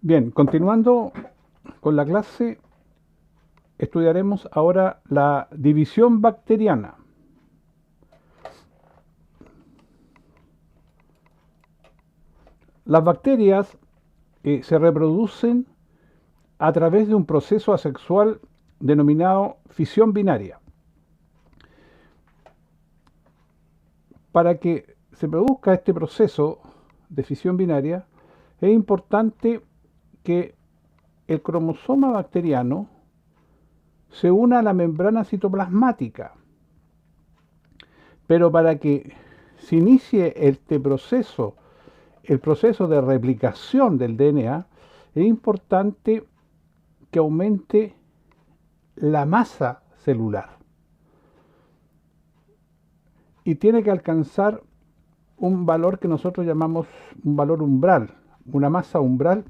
Bien, continuando con la clase, estudiaremos ahora la división bacteriana. Las bacterias se reproducen a través de un proceso asexual denominado fisión binaria. Para que se produzca este proceso de fisión binaria, es importante que el cromosoma bacteriano se una a la membrana citoplasmática. Pero para que se inicie este proceso, el proceso de replicación del DNA, es importante que aumente la masa celular. Y tiene que alcanzar un valor que nosotros llamamos un valor umbral, una masa umbral,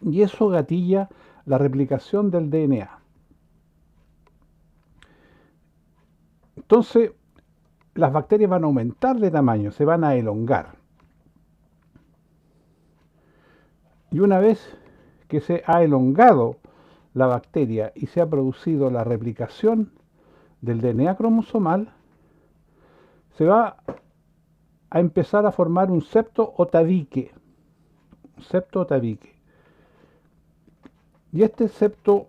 y eso gatilla la replicación del DNA. Entonces, las bacterias van a aumentar de tamaño, se van a elongar. Y una vez que se ha elongado la bacteria y se ha producido la replicación del DNA cromosomal, se va a empezar a formar un septo o tabique. Y este septo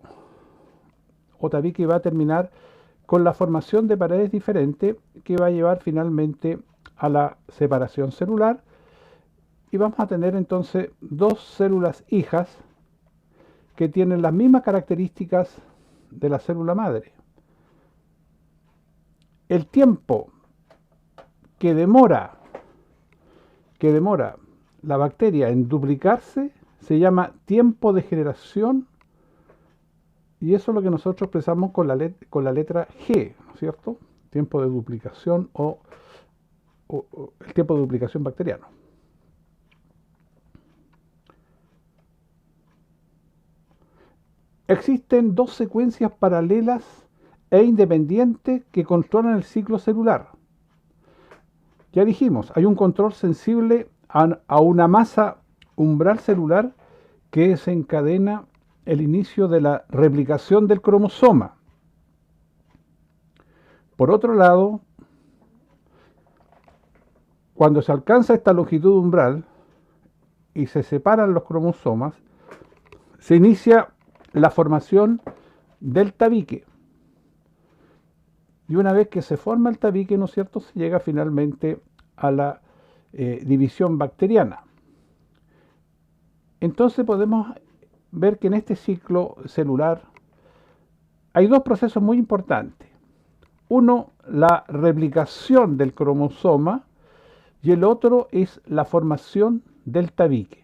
o tabique va a terminar con la formación de paredes diferentes que va a llevar finalmente a la separación celular, y vamos a tener entonces dos células hijas que tienen las mismas características de la célula madre. El tiempo que demora la bacteria en duplicarse se llama tiempo de generación, y eso es lo que nosotros expresamos con la letra G, ¿no es cierto? Tiempo de duplicación o el tiempo de duplicación bacteriano. Existen dos secuencias paralelas e independientes que controlan el ciclo celular. Ya dijimos, hay un control sensible a una masa umbral celular que desencadena el inicio de la replicación del cromosoma. Por otro lado, cuando se alcanza esta longitud umbral y se separan los cromosomas, se inicia la formación del tabique. Y una vez que se forma el tabique, ¿no es cierto?, se llega finalmente a la división bacteriana. Entonces podemos ver que en este ciclo celular hay dos procesos muy importantes. Uno, la replicación del cromosoma, y el otro es la formación del tabique.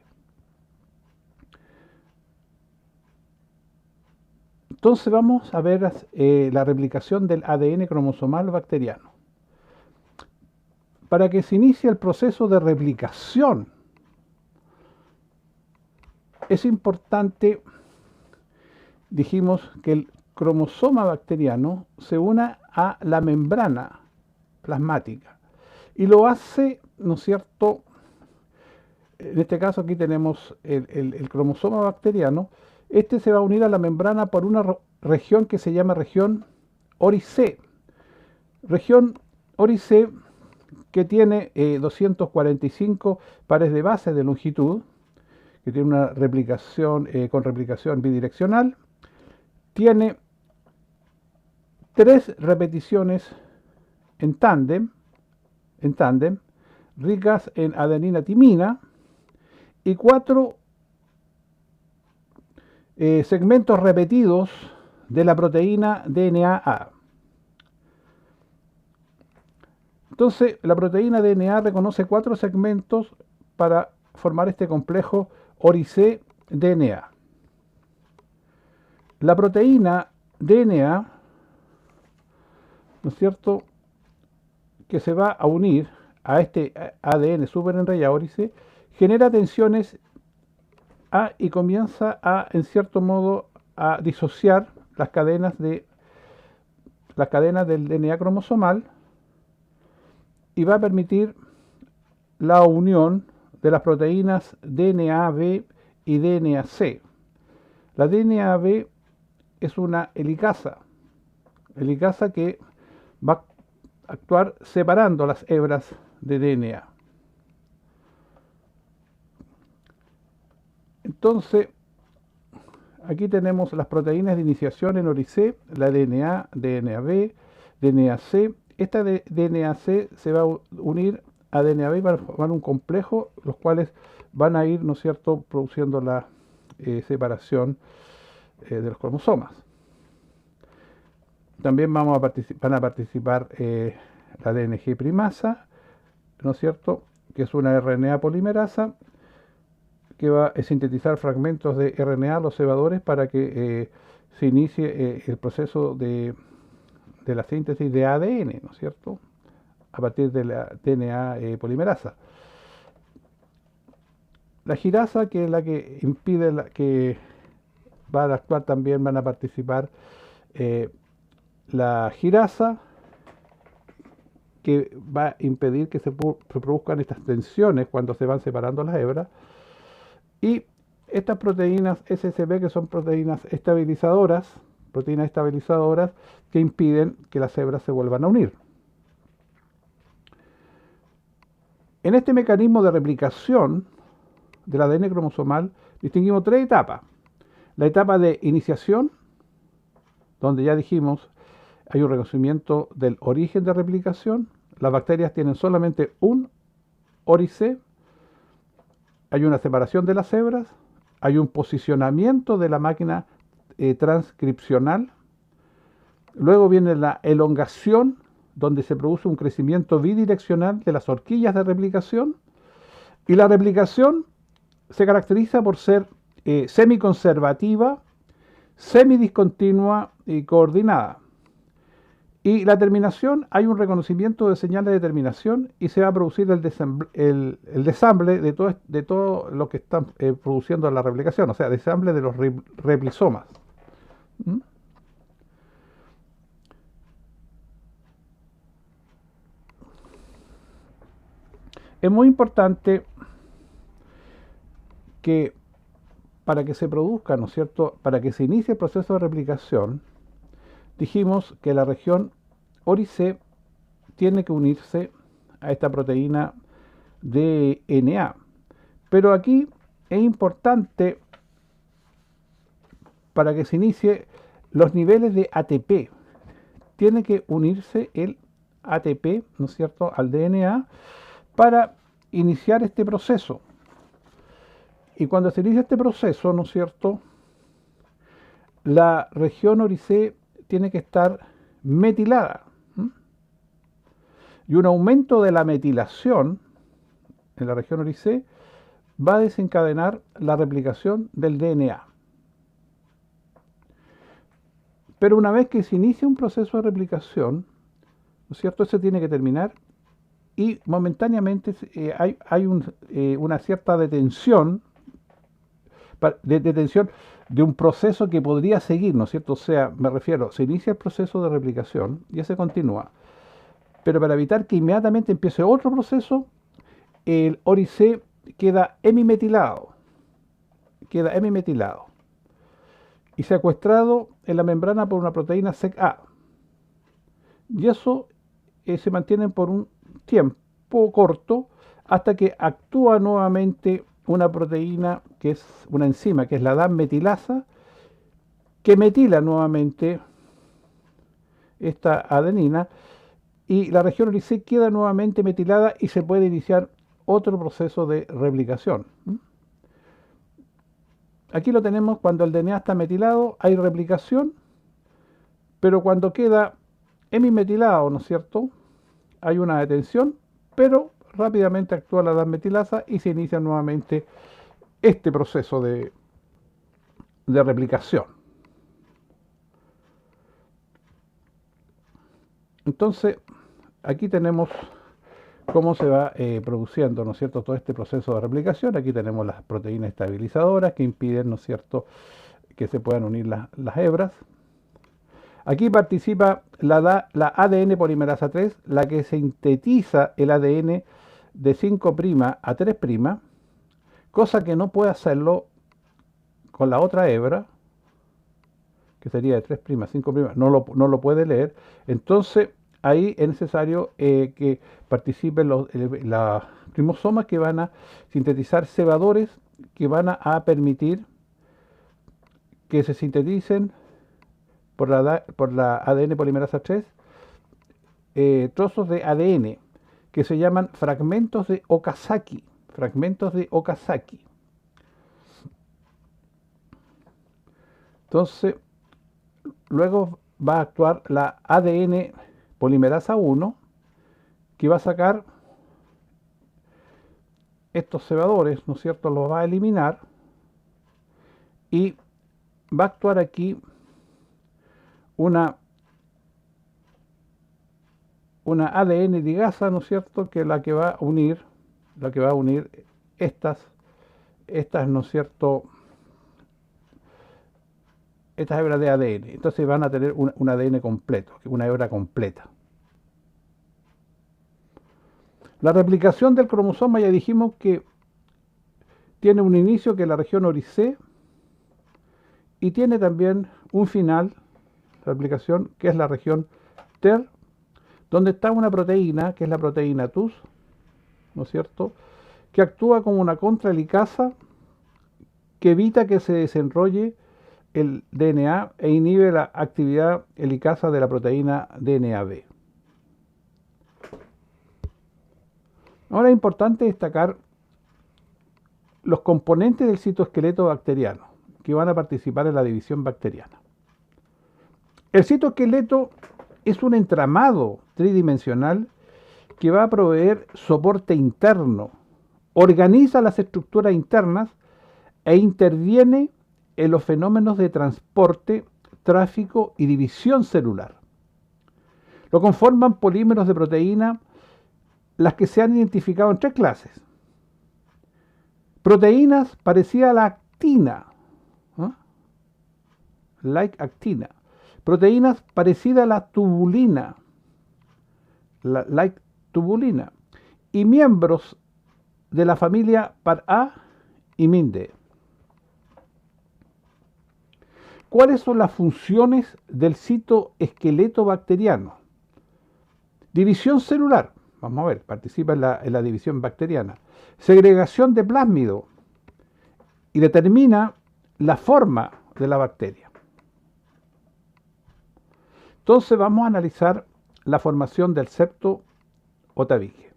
Entonces vamos a ver la replicación del ADN cromosomal bacteriano. Para que se inicie el proceso de replicación, es importante, dijimos, que el cromosoma bacteriano se una a la membrana plasmática. Y lo hace, ¿no es cierto? En este caso aquí tenemos el cromosoma bacteriano. Este se va a unir a la membrana por una región que se llama región ORI-C. Región ORI-C que tiene 245 pares de base de longitud, que tiene una replicación con replicación bidireccional. Tiene 3 repeticiones en tándem, ricas en adenina timina, y 4 segmentos repetidos de la proteína DNA-A. Entonces, la proteína DNA reconoce 4 segmentos para formar este complejo ORI-C-DNA. La proteína DNA, ¿no es cierto?, que se va a unir a este ADN superenrayado ORI-C, genera tensiones y comienza en cierto modo, a disociar las cadenas del DNA cromosomal, y va a permitir la unión de las proteínas DNA-B y DNA-C. La DNA-B es una helicasa que va a actuar separando las hebras de DNA. Entonces, aquí tenemos las proteínas de iniciación en ORIC, la DNA, DNA-B, DNA-C. Esta de DNA-C se va a unir a DNA-B para formar un complejo, los cuales van a ir, ¿no es cierto?, produciendo la separación de los cromosomas. También van a participar la DNG primasa, ¿no es cierto?, que es una RNA polimerasa que va a sintetizar fragmentos de RNA, los cebadores, para que se inicie el proceso de la síntesis de ADN, ¿no es cierto?, a partir de la DNA polimerasa. La girasa, que es la que impide que va a actuar, también van a participar la girasa, que va a impedir que se produzcan estas tensiones cuando se van separando las hebras, y estas proteínas SCB, que son proteínas estabilizadoras que impiden que las hebras se vuelvan a unir. En este mecanismo de replicación del ADN cromosomal distinguimos tres etapas. La etapa de iniciación, donde ya dijimos hay un reconocimiento del origen de replicación. Las bacterias tienen solamente un ORIC, hay una separación de las hebras, hay un posicionamiento de la máquina transcripcional, luego viene la elongación, donde se produce un crecimiento bidireccional de las horquillas de replicación, y la replicación se caracteriza por ser semiconservativa, semidiscontinua y coordinada. Y la terminación, hay un reconocimiento de señales de terminación y se va a producir el desamble de todo lo que están produciendo la replicación, o sea, desamble de los replisomas. ¿Mm? Es muy importante que para que se produzca, ¿no es cierto?, para que se inicie el proceso de replicación, dijimos que la región ORIC tiene que unirse a esta proteína DNA. Pero aquí es importante, para que se inicie, los niveles de ATP. Tiene que unirse el ATP, ¿no es cierto?, al DNA para iniciar este proceso. Y cuando se inicia este proceso, ¿no es cierto?, la región ORIC tiene que estar metilada. Y un aumento de la metilación en la región ORIC va a desencadenar la replicación del DNA. Pero una vez que se inicia un proceso de replicación, ¿no es cierto?, ese tiene que terminar y momentáneamente hay una cierta detención de un proceso que podría seguir, ¿no es cierto? O sea, me refiero, se inicia el proceso de replicación y ese continúa. Pero para evitar que inmediatamente empiece otro proceso, el ORIC queda hemimetilado y secuestrado en la membrana por una proteína SECA. Y eso se mantiene por un tiempo corto hasta que actúa nuevamente una proteína, que es una enzima, que es la DAM metilasa, que metila nuevamente esta adenina y la región ORIC queda nuevamente metilada y se puede iniciar otro proceso de replicación. Aquí lo tenemos: cuando el DNA está metilado hay replicación, pero cuando queda hemimetilado, ¿no es cierto?, hay una detención, pero rápidamente actúa la DAM metilasa y se inicia nuevamente este proceso de replicación. Entonces, aquí tenemos cómo se va produciendo, ¿no es cierto?, todo este proceso de replicación. Aquí tenemos las proteínas estabilizadoras que impiden, ¿no es cierto?, que se puedan unir las hebras. Aquí participa la ADN polimerasa 3, la que sintetiza el ADN de 5' a 3', cosa que no puede hacerlo con la otra hebra, que sería de 3', 5', no lo puede leer, entonces ahí es necesario que participen los ribosomas que van a sintetizar cebadores que van a permitir que se sinteticen por la ADN polimerasa 3 trozos de ADN que se llaman fragmentos de Okazaki. Fragmentos de Okazaki. Entonces, luego va a actuar la ADN polimerasa 1, que va a sacar estos cebadores, ¿no es cierto? Los va a eliminar y va a actuar aquí una ADN ligasa, ¿no es cierto? Que es la que va a unir, estas, ¿no es cierto? Estas hebras de ADN. Entonces van a tener un ADN completo, una hebra completa. La replicación del cromosoma ya dijimos que tiene un inicio que es la región Oricé y tiene también un final, la replicación, que es la región TER, donde está una proteína, que es la proteína TUS, ¿no es cierto?, que actúa como una contrahelicasa que evita que se desenrolle el DNA e inhibe la actividad helicasa de la proteína DNAB. Ahora es importante destacar los componentes del citoesqueleto bacteriano que van a participar en la división bacteriana. El citoesqueleto es un entramado tridimensional que va a proveer soporte interno, organiza las estructuras internas e interviene en los fenómenos de transporte, tráfico y división celular. Lo conforman polímeros de proteína, las que se han identificado en 3 clases. Proteínas parecidas a la actina, ¿eh? Like actina. Proteínas parecidas a la tubulina, like tubulina. Y miembros de la familia Par-A y Minde. ¿Cuáles son las funciones del citoesqueleto bacteriano? División celular. Vamos a ver, participa en la división bacteriana. Segregación de plásmido y determina la forma de la bacteria. Entonces vamos a analizar la formación del septo o tabique.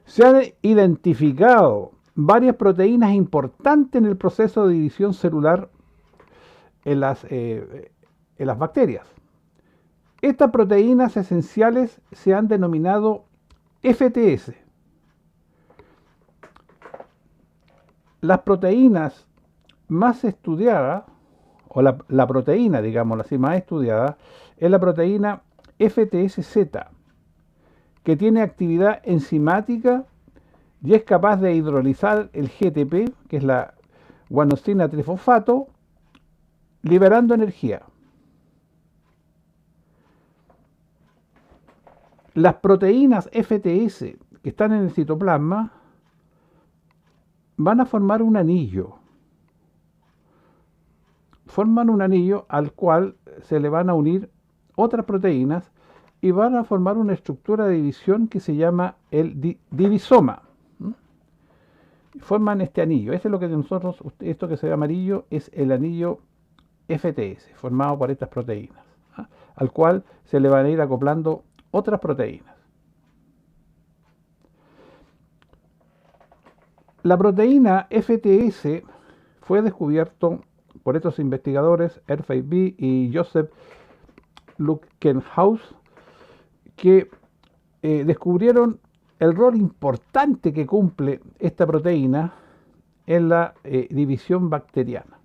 Se han identificado varias proteínas importantes en el proceso de división celular en las bacterias. Estas proteínas esenciales se han denominado FTS. Las proteínas más estudiadas, o la proteína, digámoslo así, más estudiada, es la proteína FTSZ, que tiene actividad enzimática y es capaz de hidrolizar el GTP, que es la guanosina trifosfato, liberando energía. Las proteínas FTS que están en el citoplasma van a formar un anillo. Forman un anillo al cual se le van a unir otras proteínas y van a formar una estructura de división que se llama el divisoma. Forman este anillo. Este es lo que nosotros, esto que se ve amarillo, es el anillo FTS, formado por estas proteínas, al cual se le van a ir acoplando otras proteínas. La proteína FTS fue descubierto por estos investigadores, Erfei y Joseph Luckenhaus, que descubrieron el rol importante que cumple esta proteína en la división bacteriana.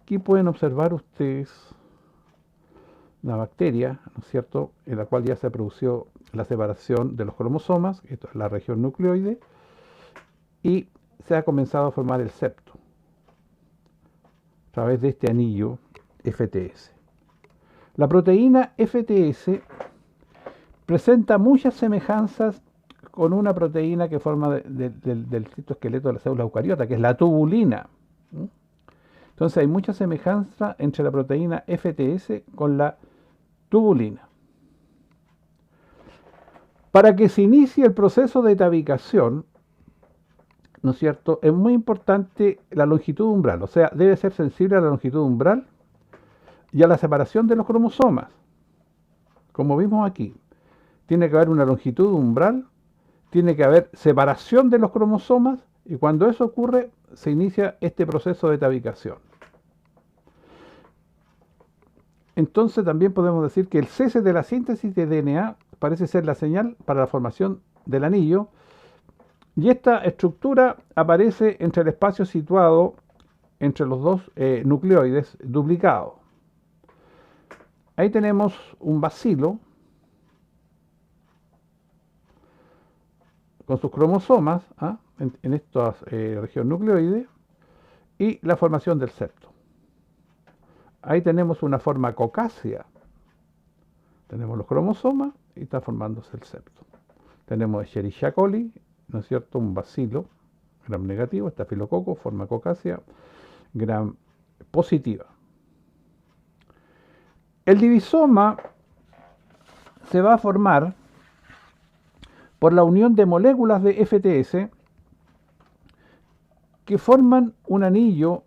Aquí pueden observar ustedes una bacteria, ¿no es cierto?, en la cual ya se produció la separación de los cromosomas, esto es la región nucleoide, y se ha comenzado a formar el septo a través de este anillo FTS. La proteína FTS presenta muchas semejanzas con una proteína que forma del citoesqueleto de la célula eucariota, que es la tubulina. Entonces hay mucha semejanza entre la proteína FTS con la tubulina. Para que se inicie el proceso de tabicación, ¿no es cierto?, es muy importante la longitud umbral, o sea, debe ser sensible a la longitud umbral y a la separación de los cromosomas. Como vimos aquí, tiene que haber una longitud umbral, tiene que haber separación de los cromosomas, y cuando eso ocurre, se inicia este proceso de tabicación. Entonces también podemos decir que el cese de la síntesis de DNA parece ser la señal para la formación del anillo, y esta estructura aparece entre el espacio situado entre los dos nucleoides duplicados. Ahí tenemos un bacilo con sus cromosomas en esta región nucleoide y la formación del septo. Ahí tenemos una forma cocácea. Tenemos los cromosomas y está formándose el septo. Tenemos Escherichia coli, ¿no es cierto?, un bacilo gram negativo, estafilococo, forma cocácea, gram positiva. El divisoma se va a formar por la unión de moléculas de FTS que forman un anillo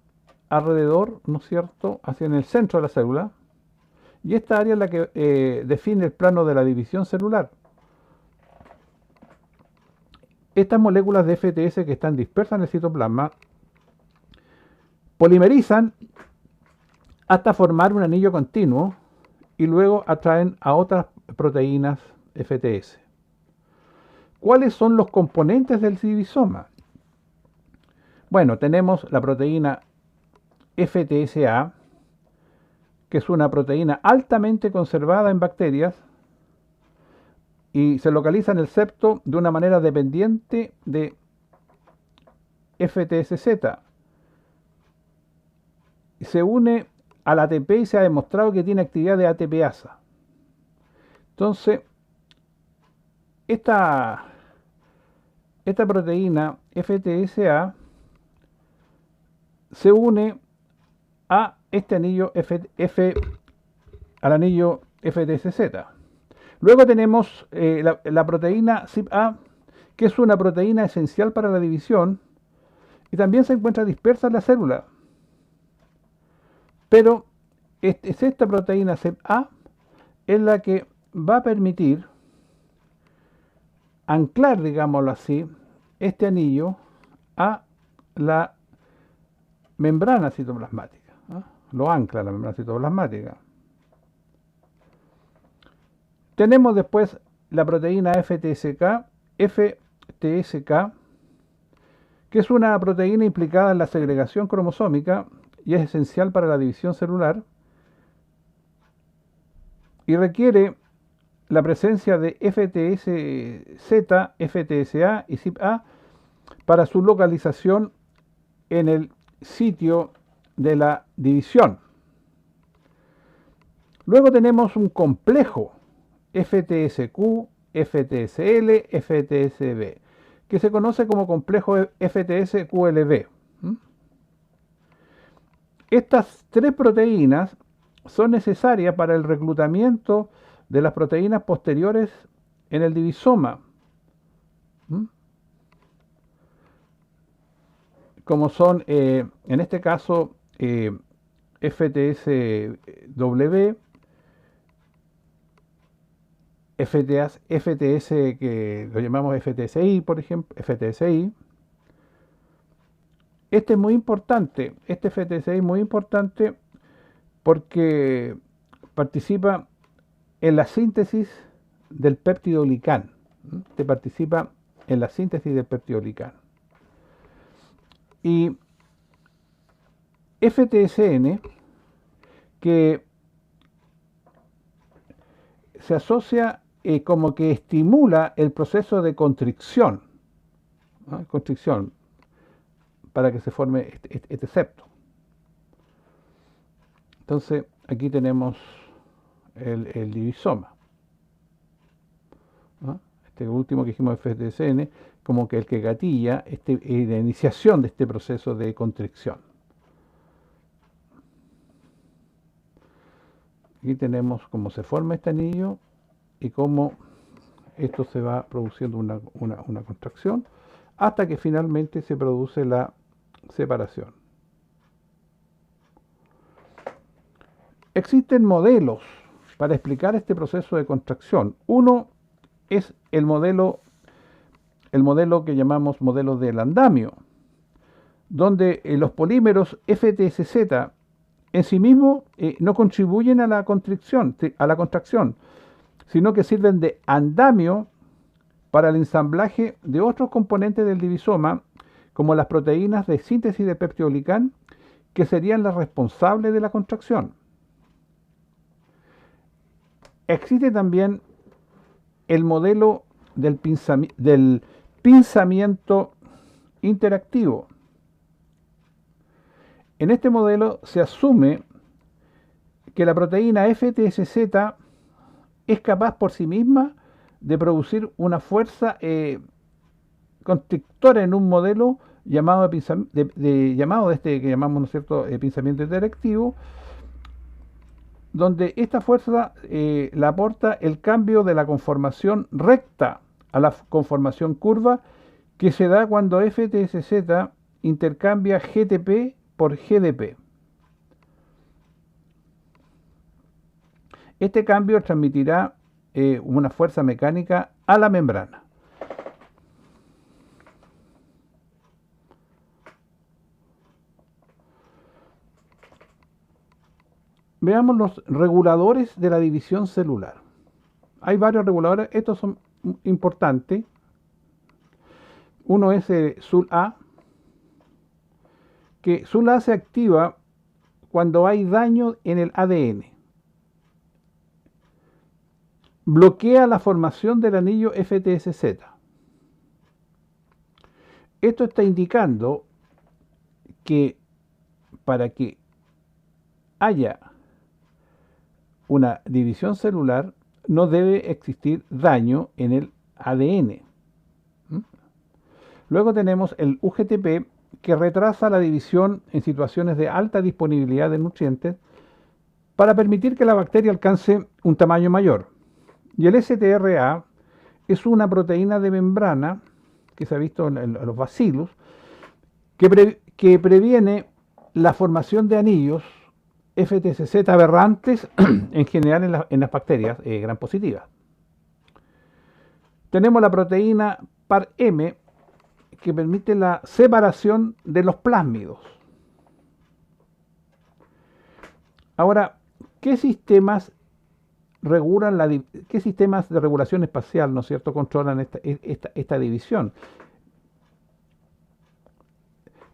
alrededor, ¿no es cierto?, hacia en el centro de la célula, y esta área es la que define el plano de la división celular. Estas moléculas de FTS que están dispersas en el citoplasma polimerizan hasta formar un anillo continuo y luego atraen a otras proteínas FTS. ¿Cuáles son los componentes del divisoma? Bueno, tenemos la proteína FTSA, que es una proteína altamente conservada en bacterias y se localiza en el septo de una manera dependiente de FTSZ. Se une al ATP y se ha demostrado que tiene actividad de ATPasa. Entonces, esta proteína FTSA se une a este anillo al anillo FTSZ. Luego tenemos la proteína CYPA, que es una proteína esencial para la división y también se encuentra dispersa en la célula. Pero esta proteína CYPA es la que va a permitir anclar, digámoslo así, este anillo a la membrana citoplasmática. Lo ancla la membrana citoplasmática. Tenemos después la proteína FTSK, que es una proteína implicada en la segregación cromosómica y es esencial para la división celular y requiere la presencia de FTSZ, FTSA y CYPA para su localización en el sitio de la división. Luego tenemos un complejo FTSQ, FTSL, FTSB, que se conoce como complejo FTS-QLB. Estas tres proteínas son necesarias para el reclutamiento de las proteínas posteriores en el divisoma, como son, en este caso, FTSW, FTS, que lo llamamos FTSI, por ejemplo, FTSI. Este es muy importante, este FTSI es muy importante porque participa en la síntesis del peptidoglicán. Te participa en la síntesis del peptidoglicán. Y FTSN, que se asocia como que estimula el proceso de constricción, ¿no? Constricción, para que se forme este septo. Entonces, aquí tenemos el divisoma, ¿no? este último que dijimos FTSN, como que el que gatilla la iniciación de este proceso de constricción. Aquí tenemos cómo se forma este anillo y cómo esto se va produciendo una contracción hasta que finalmente se produce la separación. Existen modelos para explicar este proceso de contracción. Uno es el modelo que llamamos modelo del andamio, donde los polímeros FTSZ en sí mismos no contribuyen a la contracción, sino que sirven de andamio para el ensamblaje de otros componentes del divisoma, como las proteínas de síntesis de peptidoglicán, que serían las responsables de la contracción. Existe también el modelo del pinzamiento interactivo. En este modelo se asume que la proteína FTSZ es capaz por sí misma de producir una fuerza constrictora en un modelo llamado que llamamos, ¿no es cierto?, pinzamiento interactivo, donde esta fuerza la aporta el cambio de la conformación recta a la conformación curva que se da cuando FTSZ intercambia GTP por GDP. Este cambio transmitirá una fuerza mecánica a la membrana. Veamos los reguladores de la división celular. Hay varios reguladores, estos son importantes. Uno es SUL-A, que SUL-A se activa cuando hay daño en el ADN. Bloquea la formación del anillo FTSZ. Esto está indicando que para que haya una división celular no debe existir daño en el ADN. Luego tenemos el UGTP, que retrasa la división en situaciones de alta disponibilidad de nutrientes para permitir que la bacteria alcance un tamaño mayor. Y el STRA es una proteína de membrana que se ha visto en los bacillus que previene la formación de anillos FTSZ aberrantes en general en las bacterias gram positivas. Tenemos la proteína PAR-M, que permite la separación de los plásmidos. Ahora, ¿qué sistemas de regulación espacial, ¿no es cierto?, controlan esta división?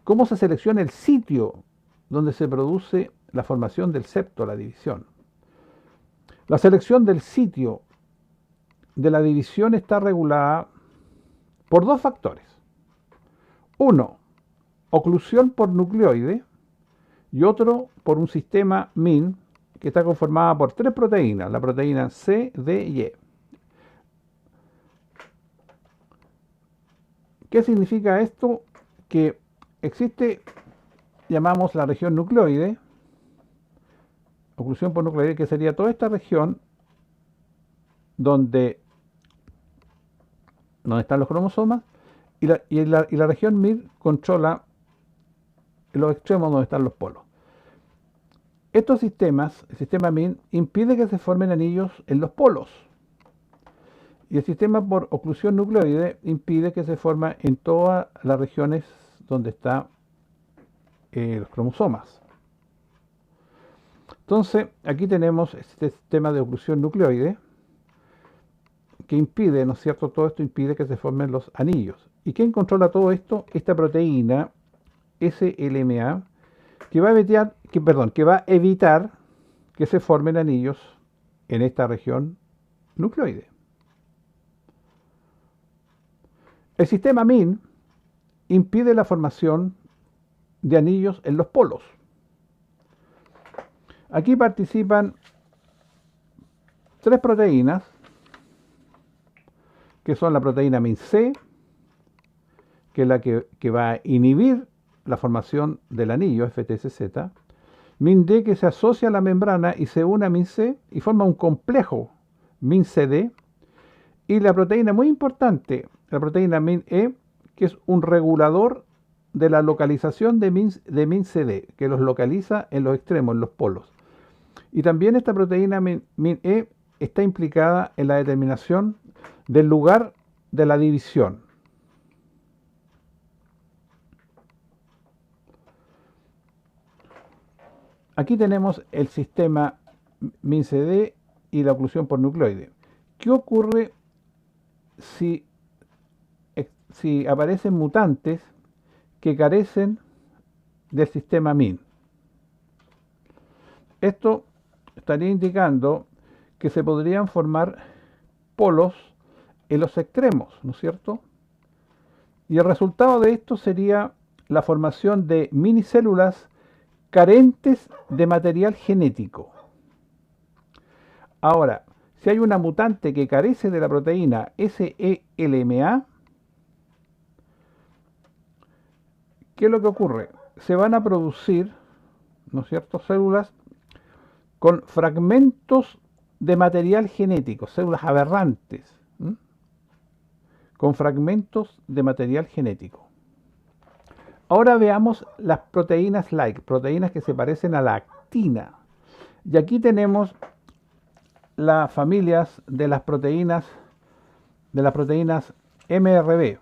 ¿Cómo se selecciona el sitio donde se produce la formación del septo, la división? La selección del sitio de la división está regulada por dos factores. Uno, oclusión por nucleoide, y otro por un sistema MIN que está conformada por tres proteínas, la proteína C, D y E. ¿Qué significa esto? Que existe, llamamos la región nucleoide, oclusión por nucleoide, que sería toda esta región donde están los cromosomas, y la región MIR controla los extremos donde están los polos. Estos sistemas, el sistema MIN, impide que se formen anillos en los polos. Y el sistema por oclusión nucleoide impide que se formen en todas las regiones donde están los cromosomas. Entonces, aquí tenemos este sistema de oclusión nucleoide que impide, ¿no es cierto? Todo esto impide que se formen los anillos. ¿Y quién controla todo esto? Esta proteína SLMA, que va a evitar que se formen anillos en esta región nucleoide. El sistema MIN impide la formación de anillos en los polos. Aquí participan tres proteínas que son la proteína MinC, que es la que va a inhibir la formación del anillo FTCZ, MinD, que se asocia a la membrana y se une a MinC y forma un complejo MinCD, y la proteína muy importante, la proteína MinE, que es un regulador de la localización de MinCD, que los localiza en los extremos, en los polos. Y también esta proteína MinE está implicada en la determinación del lugar de la división. Aquí tenemos el sistema MinCD y la oclusión por nucleoide. ¿Qué ocurre si aparecen mutantes que carecen del sistema Min? Esto estaría indicando que se podrían formar polos en los extremos, ¿no es cierto? Y el resultado de esto sería la formación de minicélulas carentes de material genético. Ahora, si hay una mutante que carece de la proteína SELMA, ¿qué es lo que ocurre? Se van a producir, ¿no es cierto?, células con fragmentos de material genético, células aberrantes, con fragmentos de material genético. Ahora veamos las proteínas like, proteínas que se parecen a la actina. Y aquí tenemos las familias de las proteínas MRB.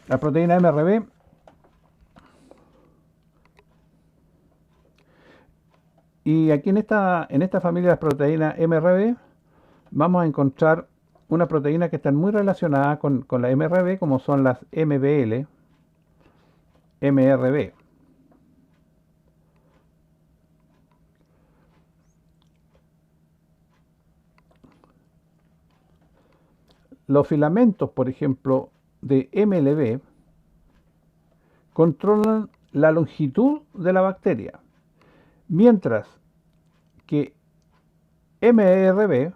La proteína MRB y aquí en esta familia de las proteínas MRB vamos a encontrar una proteína que están muy relacionadas con la MRB, como son las MBL, MRB. Los filamentos, por ejemplo, de MLB controlan la longitud de la bacteria, mientras que MRB,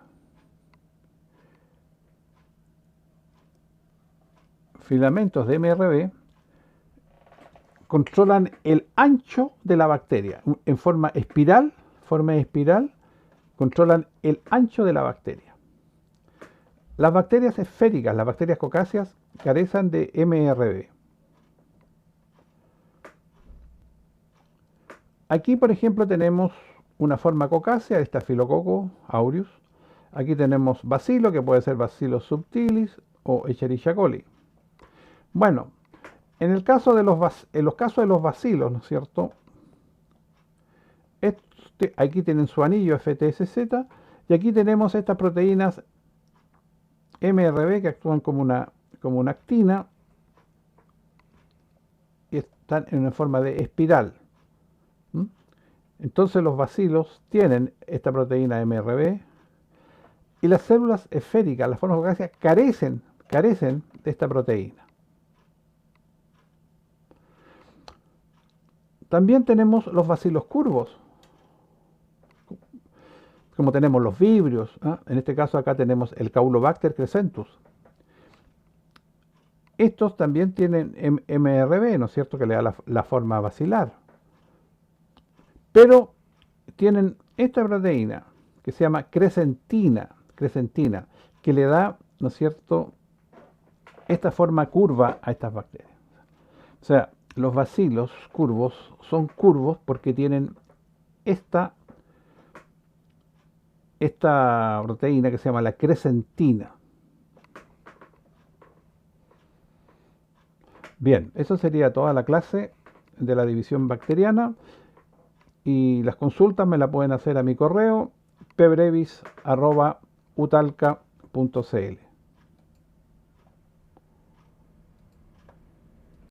filamentos de MRB, controlan el ancho de la bacteria. En forma espiral, controlan el ancho de la bacteria. Las bacterias esféricas, las bacterias cocáceas, carecen de MRB. Aquí, por ejemplo, tenemos una forma cocácea, Staphylococcus aureus. Aquí tenemos bacilo, que puede ser Bacillus subtilis o Escherichia coli. Bueno, en los casos de los bacilos, ¿no es cierto? Aquí tienen su anillo FTCZ y aquí tenemos estas proteínas MRB que actúan como una actina y están en una forma de espiral. Entonces los bacilos tienen esta proteína MRB y las células esféricas, las formas cocáceas, carecen de esta proteína. También tenemos los bacilos curvos, como tenemos los vibrios, ¿eh? En este caso acá tenemos el Caulobacter crescentus. Estos también tienen MRB, ¿no es cierto?, que le da la forma bacilar. Pero tienen esta proteína que se llama crescentina, que le da, ¿no es cierto?, esta forma curva a estas bacterias. O sea, los bacilos curvos son curvos porque tienen esta proteína que se llama la crescentina. Bien, eso sería toda la clase de la división bacteriana y las consultas me la pueden hacer a mi correo pbrevis@utalca.cl.